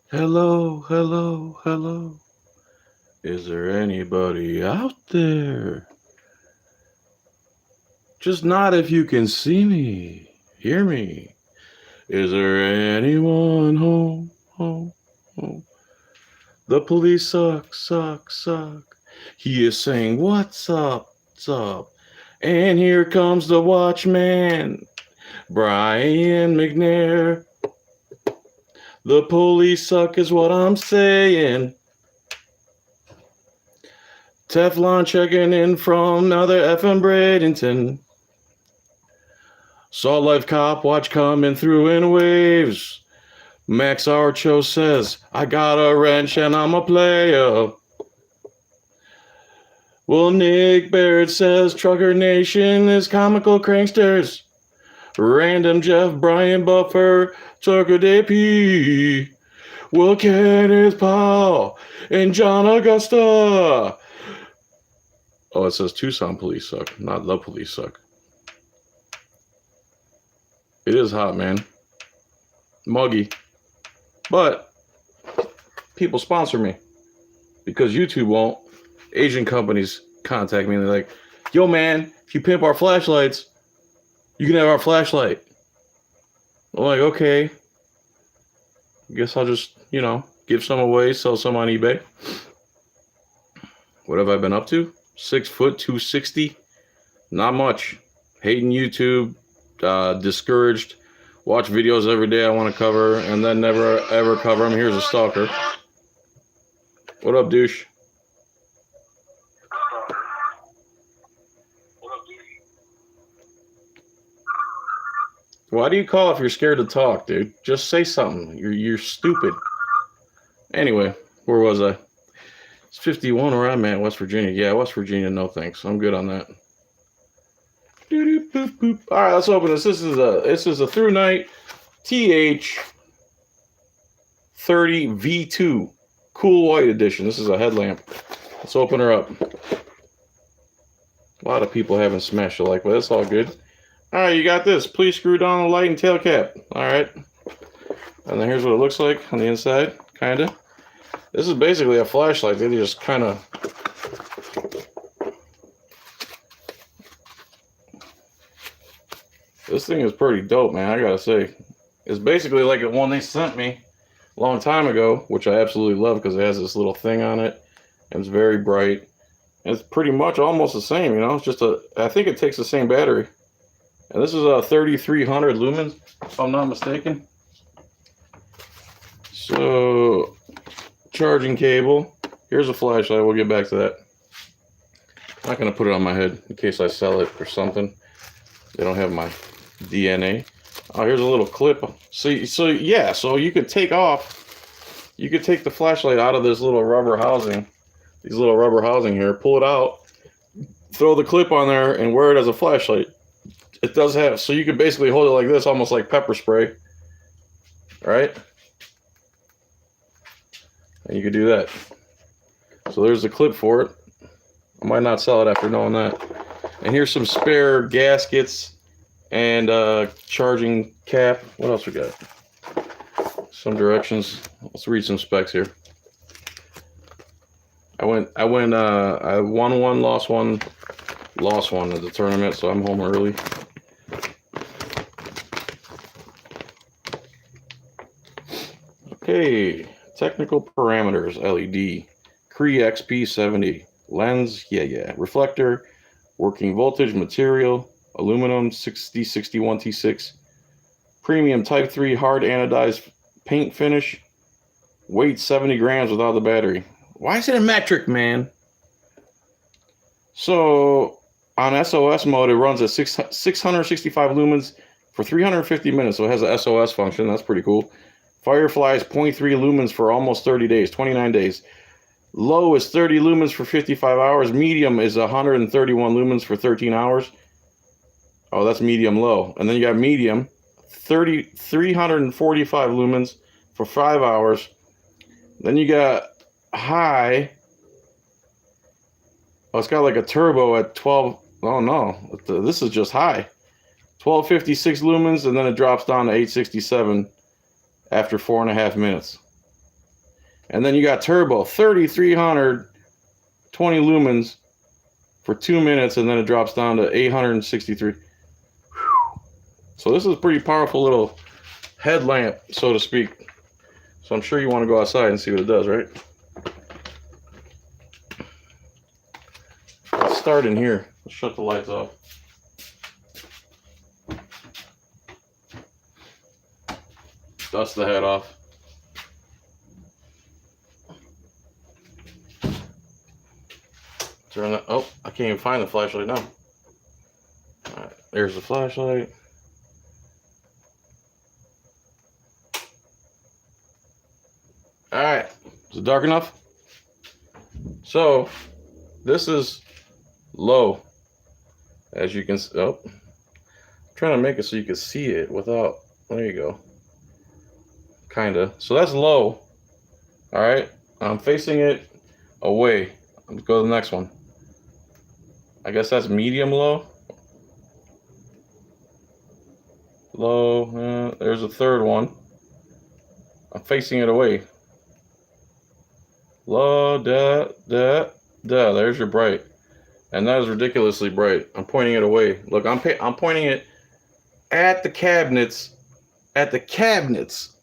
Hello, hello, hello. Is there anybody out there? Just nod if you can see me, hear me. Is there anyone home, home, home? The police suck, suck, suck. He is saying, what's up? And here comes the watchman, Brian McNair. The police suck is what I'm saying. Teflon checking in from another FM Bradenton. Salt Life Cop watch coming through in waves. Max Archo says, I got a wrench and I'm a player. Well, Nick Barrett says, Trucker Nation is comical cranksters. Random Jeff, Brian Buffer, Tucker DP. Well, Kenneth Powell and John Augusta. Oh, it says Tucson police suck, not the police suck. It is hot, man. Muggy. But people sponsor me because YouTube won't. Asian companies contact me and they're like, yo, man, if you pimp our flashlights, you can have our flashlight. I'm like, okay. I guess I'll just, give some away, sell some on eBay. What have I been up to? 6 foot, 260. Not much. Hating YouTube. Discouraged. Watch videos every day I want to cover and then never ever cover them. Here's a stalker. What up, douche? Why do you call if you're scared to talk, dude? Just say something. You're stupid. Anyway, where was I? It's 51 where I'm at, West Virginia. Yeah, West Virginia, no thanks. I'm good on that. All right, let's open this. This is a ThruNite TH30 V2 Cool White Edition. This is a headlamp. Let's open her up. A lot of people haven't smashed the like, but that's all good. All right, you got this. Please screw down the light and tail cap. All right. And then here's what it looks like on the inside, kind of. This is basically a flashlight. They just kind of... This thing is pretty dope, man, I gotta say. It's basically like the one they sent me a long time ago, which I absolutely love because it has this little thing on it. And it's very bright. It's pretty much almost the same, It's just I think it takes the same battery. And this is a 3300 lumens, if I'm not mistaken. So, charging cable. Here's a flashlight. We'll get back to that. I'm not going to put it on my head in case I sell it or something. They don't have my DNA. Oh, here's a little clip. So you could take the flashlight out of this little rubber housing. These little rubber housing here. Pull it out. Throw the clip on there and wear it as a flashlight. It does have, so you can basically hold it like this, almost like pepper spray. Right? And you could do that. So there's the clip for it. I might not sell it after knowing that. And here's some spare gaskets and charging cap. What else we got? Some directions. Let's read some specs here. I won one, lost one at the tournament, so I'm home early. Okay, technical parameters, LED, Cree XP70, lens, reflector, working voltage, material, aluminum 6061 T6, premium type 3 hard anodized paint finish, weight 70 grams without the battery. Why is it a metric, man? So on SOS mode, it runs at 665 lumens for 350 minutes, so it has a SOS function. That's pretty cool. Firefly is 0.3 lumens for almost 30 days, 29 days. Low is 30 lumens for 55 hours. Medium is 131 lumens for 13 hours. Oh, that's medium low. And then you got medium, 345 lumens for 5 hours. Then you got high. Oh, it's got like a turbo at 12. Oh, no. This is just high. 1256 lumens, and then it drops down to 867 after 4.5 minutes. And then you got turbo, 3,320 lumens for 2 minutes, and then it drops down to 863. Whew. So this is a pretty powerful little headlamp, so to speak. So I'm sure you want to go outside and see what it does, right? Let's start in here. Let's shut the lights off. Dust the head off. Turn that. Oh, I can't even find the flashlight now. All right, there's the flashlight. All right, is it dark enough? So this is low, as you can see. Oh, I'm trying to make it so you can see it without. There you go. Kinda. So that's low. All right, I'm facing it away. Let's go to the next one. I guess that's medium low. Low. There's a third one. I'm facing it away. Low, there's your bright. And that is ridiculously bright. I'm pointing it away. Look, I'm pointing it at the cabinets. At the cabinets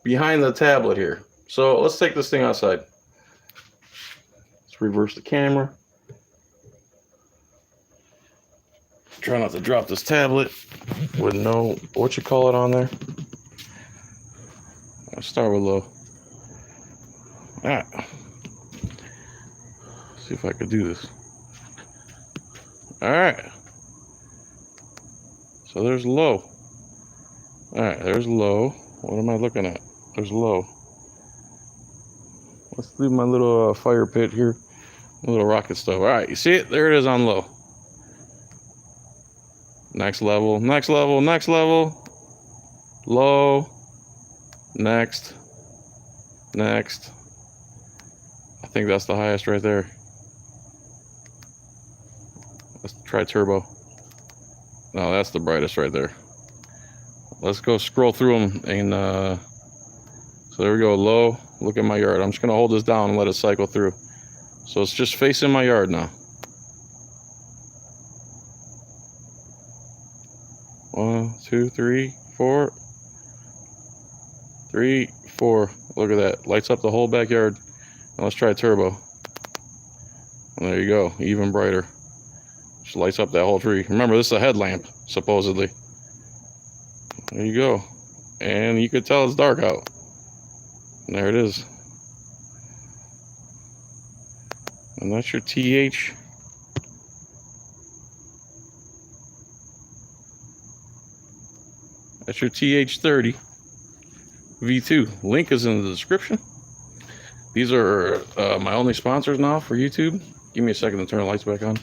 behind the tablet here. So let's take this thing outside. Let's reverse the camera. Try not to drop this tablet with no, what you call it on there. I'll start with low. All right. See if I could do this. All right. So there's low. All right, there's low. What am I looking at? There's low. Let's do my little fire pit here. A little rocket stuff. All right, you see it? There it is on low. Next level, next level, next level. Low. Next. Next. I think that's the highest right there. Let's try turbo. No, that's the brightest right there. Let's go scroll through them. And so there we go, low. Look at my yard. I'm just going to hold this down and let it cycle through. So it's just facing my yard now. 1, 2, 3, 4. 3, 4. Look at that. Lights up the whole backyard. Now let's try turbo. And there you go. Even brighter. Just lights up that whole tree. Remember, this is a headlamp, supposedly. There you go. And you could tell it's dark out. And there it is. And that's your TH. That's your TH30 V2. Link is in the description. These are my only sponsors now for YouTube. Give me a second to turn the lights back on.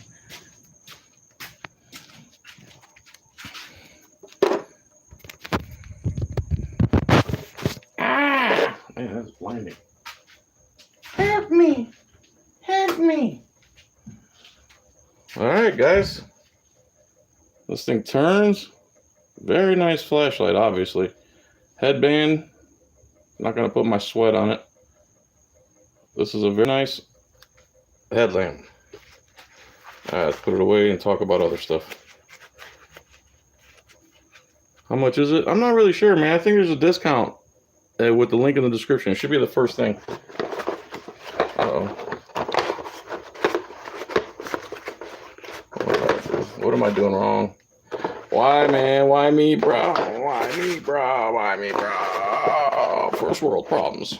Ah! Man, that's blinding. Help me! Help me! Alright, guys. This thing turns. Very nice flashlight, obviously. Headband. Not going to put my sweat on it. This is a very nice headlamp. Alright, let's put it away and talk about other stuff. How much is it? I'm not really sure, man. I think there's a discount with the link in the description. It should be the first thing. Uh-oh. What am I doing wrong? Why, man? Why me, bro? Why me, bro? Why me, bro? First world problems.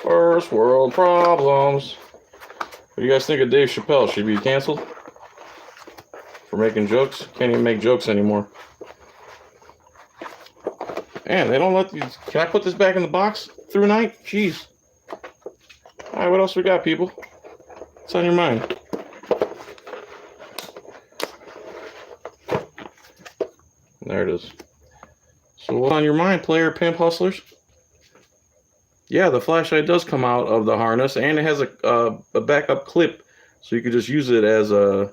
First world problems. What do you guys think of Dave Chappelle? Should he be canceled for making jokes? Can't even make jokes anymore. Man, they don't let these. Can I put this back in the box? ThruNite? Jeez. All right, what else we got, people? What's on your mind? There it is. So what's on your mind, player pimp hustlers? Yeah, the flashlight does come out of the harness, and it has a backup clip, so you can just use it as a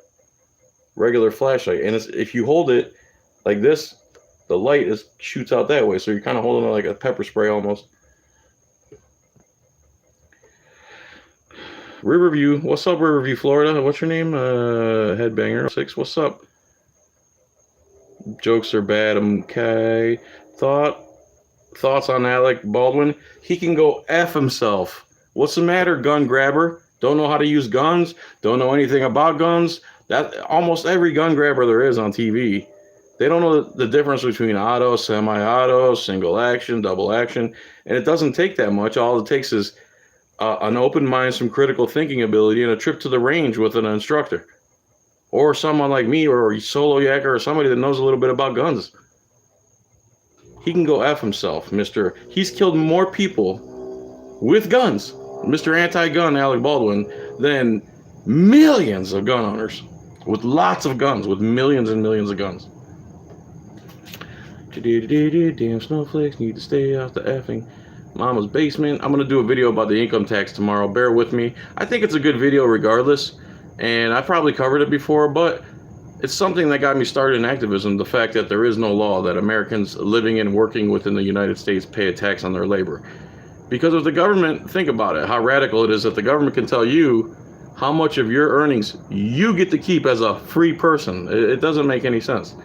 regular flashlight. And if you hold it like this, the light shoots out that way, so you're kind of holding it like a pepper spray almost. Riverview, what's up, Riverview, Florida? What's your name? Headbanger 6, what's up? Jokes are bad. Okay. Thoughts on Alec Baldwin? He can go F himself. What's the matter, gun grabber? Don't know how to use guns? Don't know anything about guns? That almost every gun grabber there is on TV. They don't know the difference between auto, semi-auto, single action, double action, and it doesn't take that much. All it takes is an open mind, some critical thinking ability, and a trip to the range with an instructor. Or someone like me, or a solo yacker, or somebody that knows a little bit about guns. He can go F himself, Mr. He's killed more people with guns, Mr. Anti-Gun Alec Baldwin, than millions of gun owners with lots of guns, with millions and millions of guns. Damn snowflakes need to stay out the effing mama's basement. I'm going to do a video about the income tax tomorrow. Bear with me. I think it's a good video regardless, and I probably covered it before, but it's something that got me started in activism, the fact that there is no law that Americans living and working within the United States pay a tax on their labor. Because if the government, think about it, how radical it is that the government can tell you how much of your earnings you get to keep as a free person. It doesn't make any sense.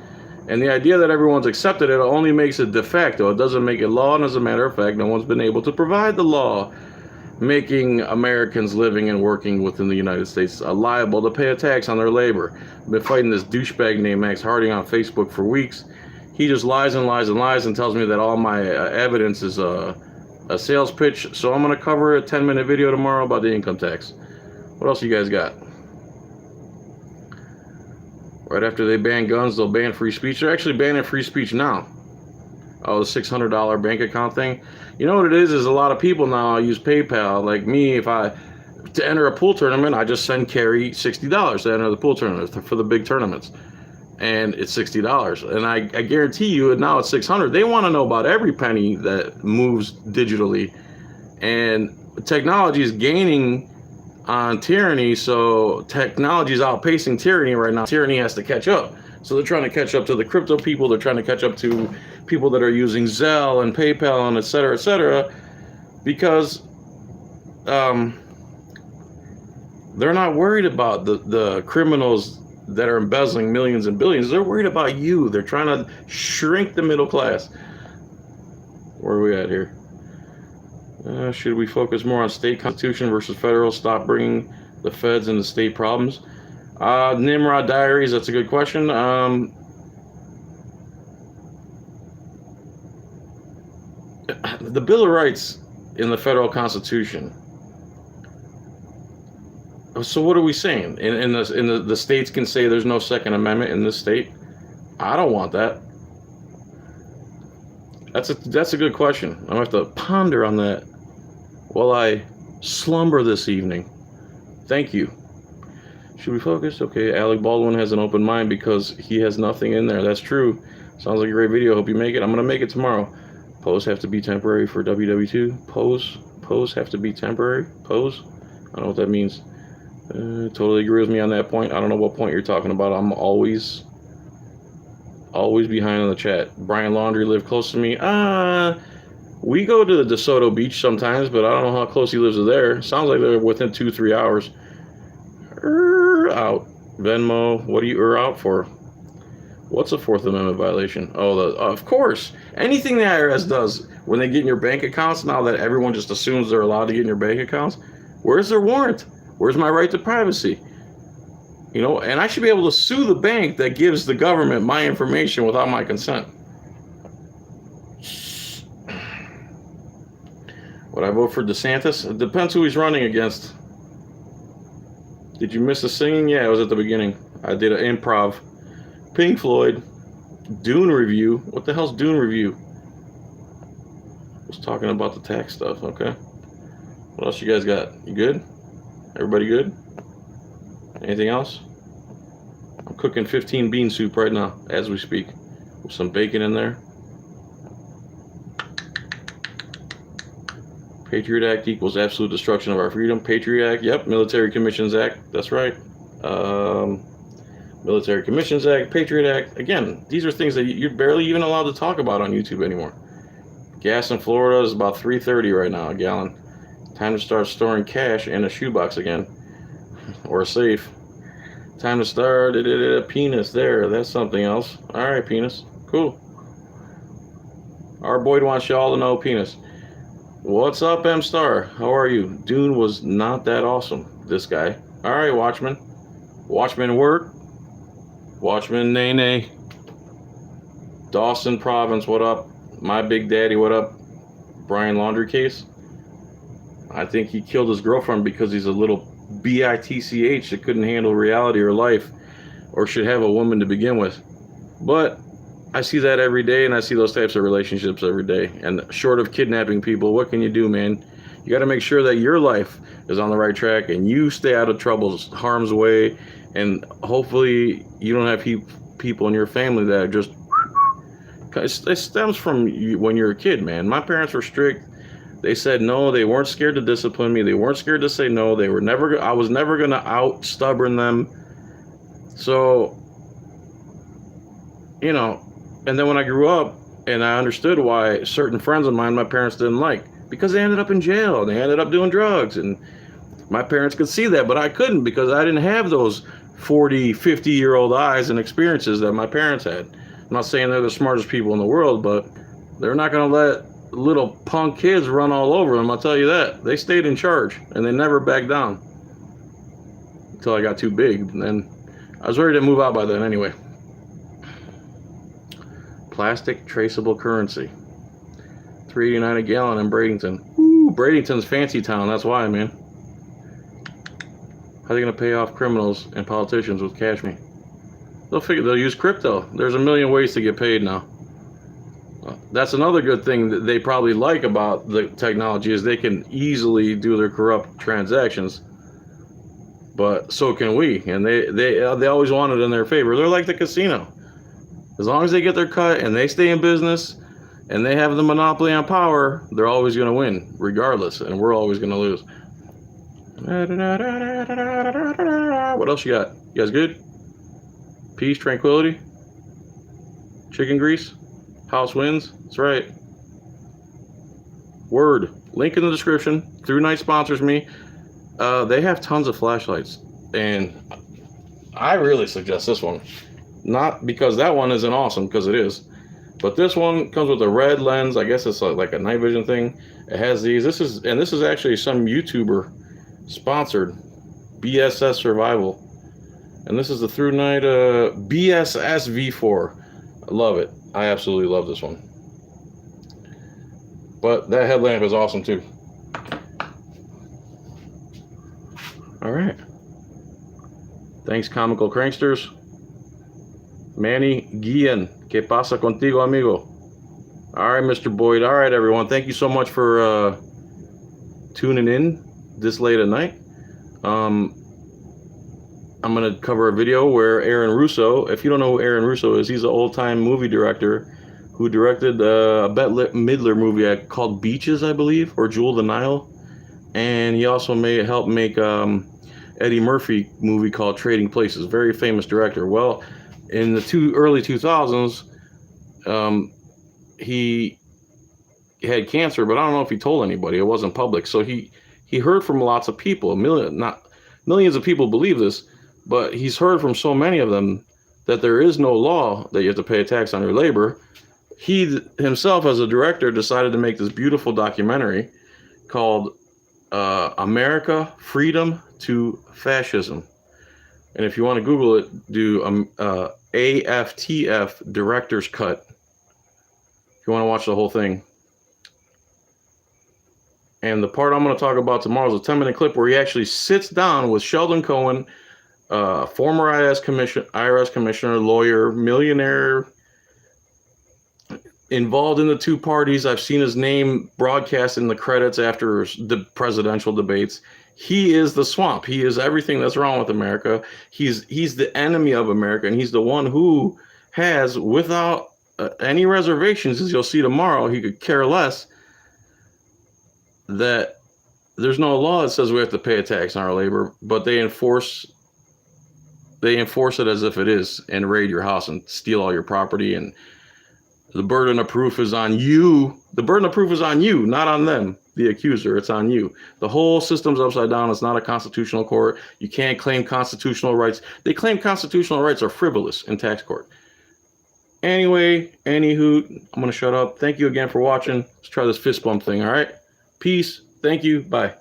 And the idea that everyone's accepted it only makes it de facto. It doesn't make it law, and as a matter of fact, no one's been able to provide the law making Americans living and working within the United States liable to pay a tax on their labor. I've been fighting this douchebag named Max Harding on Facebook for weeks. He just lies and lies and lies and tells me that all my evidence is a sales pitch. So I'm going to cover a 10-minute video tomorrow about the income tax. What else you guys got? Right after they ban guns, they'll ban free speech. They're actually banning free speech now. Oh, the $600 bank account thing. You know what it is a lot of people now use PayPal. Like me, to enter a pool tournament, I just send Carrie $60 to enter the pool tournament for the big tournaments. And it's $60. And I guarantee you, now it's $600. They want to know about every penny that moves digitally. And technology is gaining on tyranny, so technology is outpacing tyranny right now. Tyranny has to catch up. So they're trying to catch up to the crypto people. They're trying to catch up to people that are using Zelle and PayPal and et cetera, because they're not worried about the criminals that are embezzling millions and billions. They're worried about you. They're trying to shrink the middle class. Where are we at here? Should we focus more on state constitution versus federal? Stop bringing the feds into state problems. Nimrod Diaries, that's a good question. The Bill of Rights in the federal constitution. So what are we saying? In the states can say there's no Second Amendment in this state? I don't want that. That's a good question. I'm gonna have to ponder on that while I slumber this evening. Thank you. Should we focus? Okay, Alec Baldwin has an open mind because he has nothing in there. That's true. Sounds like a great video. Hope you make it. I'm gonna make it tomorrow. Pose have to be temporary for WW2. Pose have to be temporary. Pose. I don't know what that means. Totally agree with me on that point. I don't know what point you're talking about. I'm always behind on the chat. Brian Laundry live close to me. We go to the DeSoto Beach sometimes, but I don't know how close he lives to there. Sounds like they're within 2-3 hours. Out. Venmo, what are you out for? What's a Fourth Amendment violation? Oh, of course. Anything the IRS does when they get in your bank accounts, now that everyone just assumes they're allowed to get in your bank accounts, where's their warrant? Where's my right to privacy? You know, and I should be able to sue the bank that gives the government my information without my consent. Would I vote for DeSantis? It depends who he's running against. Did you miss the singing? Yeah, it was at the beginning. I did an improv. Pink Floyd. Dune review. What the hell's Dune review? I was talking about the tax stuff, okay. What else you guys got? You good? Everybody good? Anything else? I'm cooking 15 bean soup right now as we speak with some bacon in there. Patriot Act equals absolute destruction of our freedom. Patriot Act, yep. Military Commissions Act, that's right. Military Commissions Act, Patriot Act. Again, these are things that you're barely even allowed to talk about on YouTube anymore. Gas in Florida is about $3.30 right now a gallon. Time to start storing cash in a shoebox again. Or a safe. Time to start a penis there. That's something else. Alright, penis. Cool. Our Boyd wants y'all to know penis. What's up, M Star? How are you? Dune was not that awesome. This guy. Alright, Watchman. Watchman work. Watchman nay nay. Dawson Province, what up? My Big Daddy, what up? Brian Laundry Case. I think he killed his girlfriend because he's a little bitch that couldn't handle reality or life, or should have a woman to begin with. But I see that every day, and I see those types of relationships every day. And short of kidnapping people, what can you do, man? You got to make sure that your life is on the right track and you stay out of trouble's harm's way, and hopefully you don't have people in your family that are just... It stems from when you're a kid, man. My parents were strict. They said no. They weren't scared to discipline me. They weren't scared to say no. They were never... I was never going to out stubborn them. So, you know, and then when I grew up and I understood why certain friends of mine my parents didn't like, because they ended up in jail. They ended up doing drugs. And my parents could see that, but I couldn't because I didn't have those 40, 50-year-old eyes and experiences that my parents had. I'm not saying they're the smartest people in the world, but they're not going to let little punk kids run all over them. I'll tell you that. They stayed in charge, and they never backed down until I got too big. And then I was ready to move out by then anyway. Plastic traceable currency. $3.89 a gallon in Bradenton. Ooh, Bradenton's fancy town. That's why, man. How are they going to pay off criminals and politicians with cash me? They'll use crypto. There's a million ways to get paid now. That's another good thing that they probably like about the technology is they can easily do their corrupt transactions. But so can we, and they always want it in their favor. They're like the casino. As long as they get their cut and they stay in business and they have the monopoly on power, they're always going to win, regardless, and we're always going to lose. What else you got? You guys good? Peace, tranquility, chicken grease, house wins. That's right. Word. Link in the description. ThruNite sponsors me. They have tons of flashlights, and I really suggest this one. Not because that one isn't awesome, because it is, but this one comes with a red lens. I guess it's like a night vision thing. It has these. This is actually some YouTuber sponsored, BSS Survival. And this is the ThruNite BSS V4. I love it. I absolutely love this one. But that headlamp is awesome too. All right. Thanks, Comical Cranksters. Manny Guillen. ¿Qué pasa contigo, amigo? All right, Mr. Boyd. All right, everyone. Thank you so much for tuning in this late at night. I'm going to cover a video where Aaron Russo, if you don't know who Aaron Russo is, he's an old-time movie director who directed a Bette Midler movie called Beaches, I believe, or Jewel of the Nile. And he also helped make Eddie Murphy movie called Trading Places. Very famous director. Well, in the early 2000s, he had cancer, but I don't know if he told anybody. It wasn't public. So he heard from lots of people. Millions of people believe this. But he's heard from so many of them that there is no law that you have to pay a tax on your labor. He himself, as a director, decided to make this beautiful documentary called America, Freedom to Fascism. And if you want to Google it, do AFTF Director's Cut. If you want to watch the whole thing. And the part I'm going to talk about tomorrow is a 10-minute clip where he actually sits down with Sheldon Cohen, former IRS commissioner, lawyer, millionaire, involved in the two parties. I've seen his name broadcast in the credits after the presidential debates. He is the swamp. He is everything that's wrong with America. He's the enemy of America, and he's the one who has, without any reservations, as you'll see tomorrow, he could care less that there's no law that says we have to pay a tax on our labor, but they enforce it as if it is, and raid your house and steal all your property. And the burden of proof is on you. The burden of proof is on you, not on them. the accuser. It's on you. The whole system's upside down. It's not a constitutional court. You can't claim constitutional rights. They claim constitutional rights are frivolous in tax court. Anyway, anywho, I'm going to shut up. Thank you again for watching. Let's try this fist bump thing, all right? Peace. Thank you. Bye.